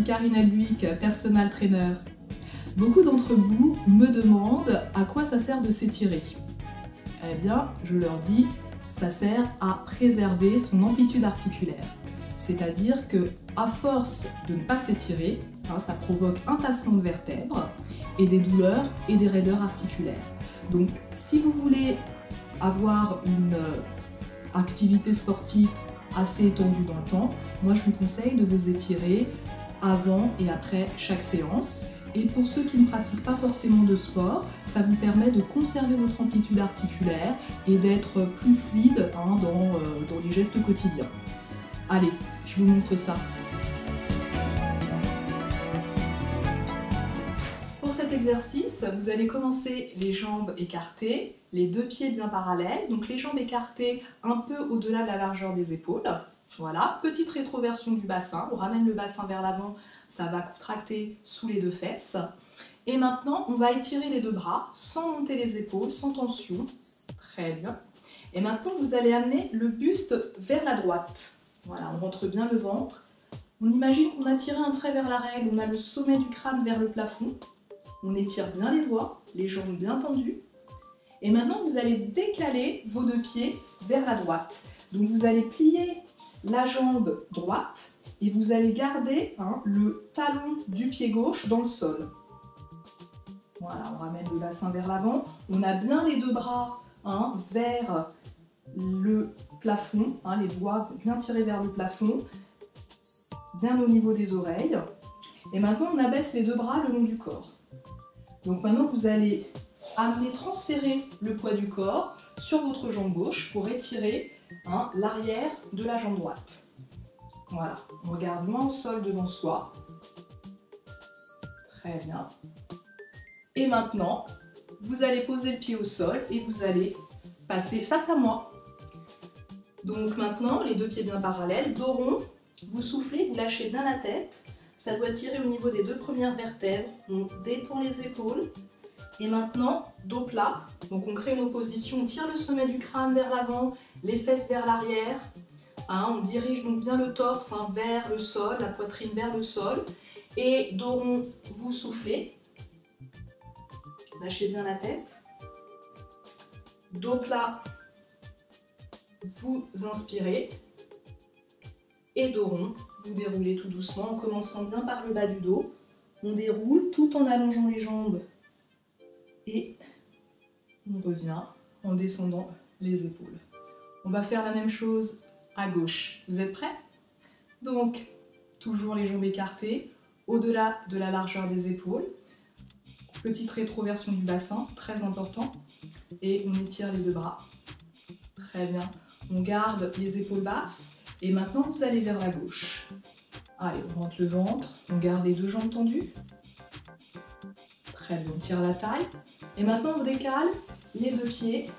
Karine Albuic, personal trainer. Beaucoup d'entre vous me demandent à quoi ça sert de s'étirer. Eh bien, je leur dis, ça sert à préserver son amplitude articulaire. C'est-à-dire que, à force de ne pas s'étirer, ça provoque un tassement de vertèbres et des douleurs et des raideurs articulaires. Donc, si vous voulez avoir une activité sportive assez étendue dans le temps, moi je vous conseille de vous étirer avant et après chaque séance. Et pour ceux qui ne pratiquent pas forcément de sport, ça vous permet de conserver votre amplitude articulaire et d'être plus fluide dans les gestes quotidiens. Allez, je vous montre ça. Pour cet exercice, vous allez commencer les jambes écartées, les deux pieds bien parallèles, donc les jambes écartées un peu au-delà de la largeur des épaules. Voilà, petite rétroversion du bassin, on ramène le bassin vers l'avant, ça va contracter sous les deux fesses. Et maintenant, on va étirer les deux bras sans monter les épaules, sans tension. Très bien. Et maintenant, vous allez amener le buste vers la droite. Voilà, on rentre bien le ventre. On imagine qu'on a tiré un trait vers la règle, on a le sommet du crâne vers le plafond. On étire bien les doigts, les jambes bien tendues. Et maintenant, vous allez décaler vos deux pieds vers la droite. Donc, vous allez plier la jambe droite et vous allez garder le talon du pied gauche dans le sol. Voilà, on ramène le bassin vers l'avant. On a bien les deux bras vers le plafond, les doigts bien tirés vers le plafond, bien au niveau des oreilles. Et maintenant, on abaisse les deux bras le long du corps. Donc maintenant, vous allez transférer le poids du corps sur votre jambe gauche pour étirer l'arrière de la jambe droite. Voilà, on regarde loin au sol devant soi. Très bien. Et maintenant, vous allez poser le pied au sol et vous allez passer face à moi. Donc maintenant, les deux pieds bien parallèles, dos rond, vous soufflez, vous lâchez bien la tête. Ça doit tirer au niveau des deux premières vertèbres. On détend les épaules. Et maintenant, dos plat. Donc on crée une opposition, on tire le sommet du crâne vers l'avant, les fesses vers l'arrière. On dirige donc bien le torse vers le sol, la poitrine vers le sol. Et dos rond, vous soufflez. Lâchez bien la tête. Dos plat, vous inspirez. Et dos rond, vous déroulez tout doucement en commençant bien par le bas du dos. On déroule tout en allongeant les jambes. Et on revient en descendant les épaules. On va faire la même chose à gauche. Vous êtes prêts? Donc, toujours les jambes écartées, au-delà de la largeur des épaules. Petite rétroversion du bassin, très important. Et on étire les deux bras. Très bien. On garde les épaules basses. Et maintenant, vous allez vers la gauche. Allez, on rentre le ventre. On garde les deux jambes tendues. Très bien, on tire la taille. Et maintenant, on décale les deux pieds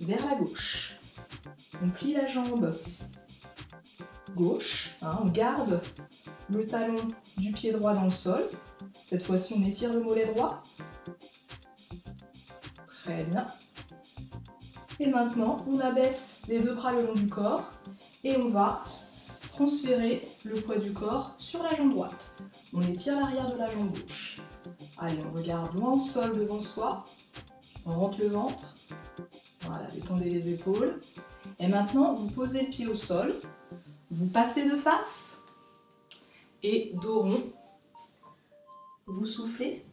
vers la gauche. On plie la jambe gauche. On garde le talon du pied droit dans le sol. Cette fois-ci, on étire le mollet droit. Très bien. Et maintenant, on abaisse les deux bras le long du corps. Et on va transférer le poids du corps sur la jambe droite. On étire l'arrière de la jambe gauche. Allez, on regarde loin au sol devant soi. On rentre le ventre. Voilà, détendez les épaules. Et maintenant, vous posez le pied au sol. Vous passez de face. Et dos rond. Vous soufflez.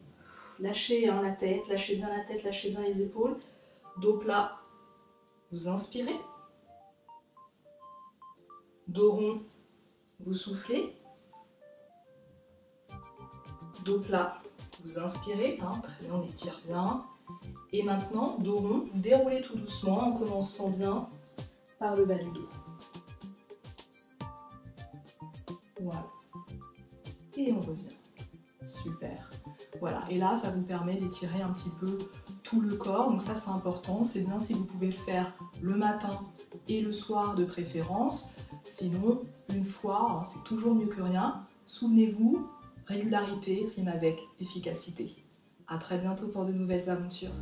Lâchez la tête, lâchez bien la tête, lâchez bien les épaules. Dos plat. Vous inspirez. Dos rond. Vous soufflez. Dos plat. Vous inspirez, très bien, on étire bien. Et maintenant, dos rond, vous déroulez tout doucement en commençant bien par le bas du dos. Voilà. Et on revient. Super. Voilà, et là, ça vous permet d'étirer un petit peu tout le corps. Donc ça, c'est important. C'est bien si vous pouvez le faire le matin et le soir de préférence. Sinon, une fois, c'est toujours mieux que rien. Souvenez-vous, régularité rime avec efficacité. À très bientôt pour de nouvelles aventures.